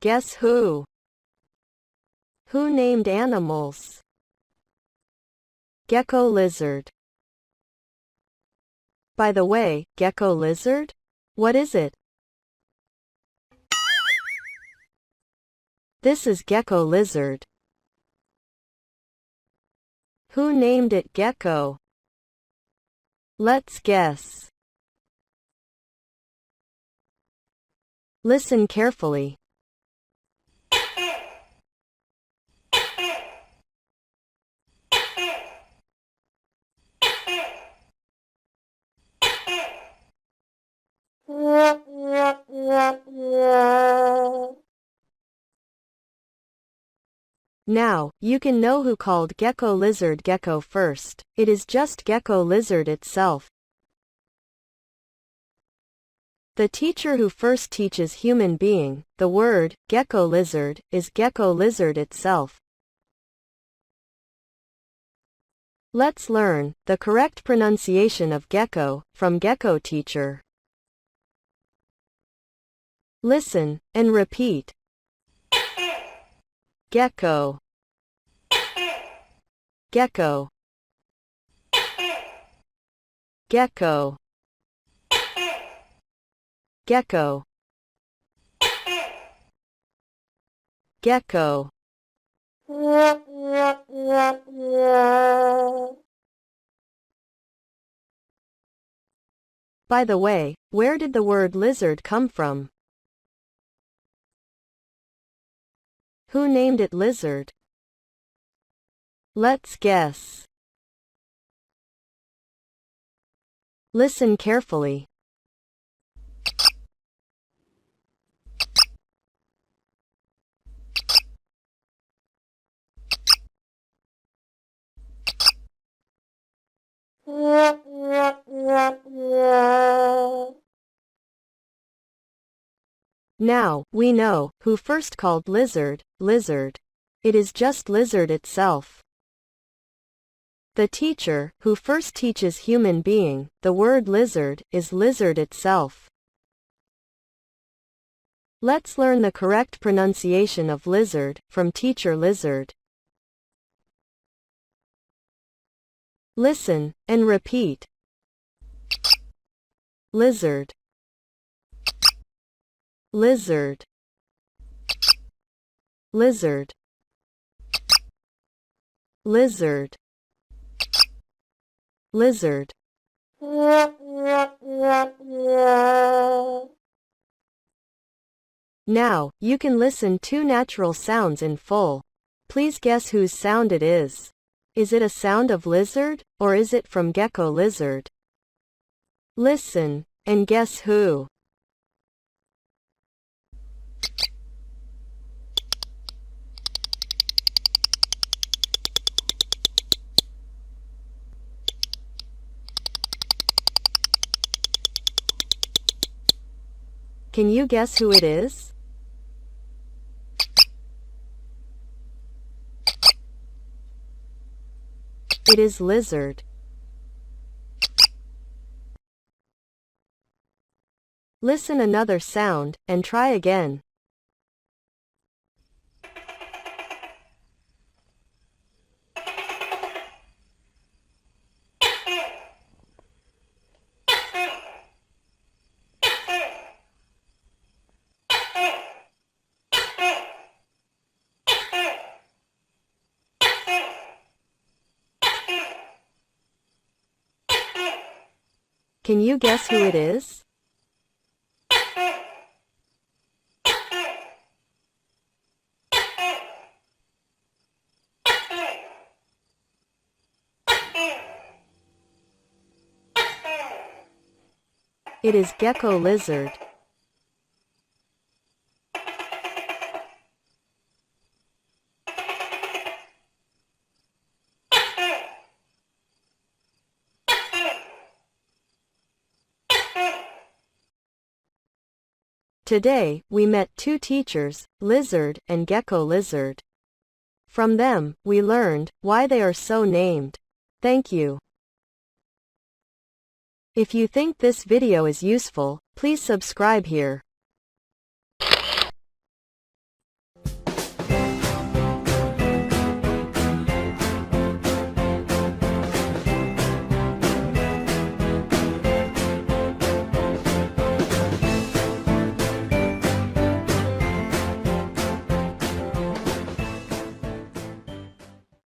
guess who? Who named animals? Gecko lizard. By the way, gecko lizard? What is it? This is gecko lizard. Who named it gecko? Let's guess. Listen carefully. Now, you can know who called gecko lizard gecko first. It is just gecko lizard itself. The teacher who first teaches human being the word gecko lizard is gecko lizard itself. Let's learn the correct pronunciation of gecko from gecko teacher. Listen and repeat. Gecko. Gecko. Gecko. Gecko. Gecko. By the way, where did the word lizard come from? Who named it lizard? Let's guess. Listen carefully. Now, we know who first called lizard, lizard. It is just lizard itself. The teacher who first teaches human being the word lizard is lizard itself. Let's learn the correct pronunciation of lizard from teacher lizard. Listen and repeat. Lizard. Lizard. Lizard. Lizard. Lizard. Now, you can listen two natural sounds in full. Please guess whose sound it is. Is it a sound of lizard, or is it from gecko lizard? Listen, and guess who. Can you guess who it is? It is lizard. Listen another sound, and try again. Can you guess who it is? It is gecko lizard. Today, we met two teachers, lizard and gecko lizard. From them, we learned why they are so named. Thank you. If you think this video is useful, please subscribe here.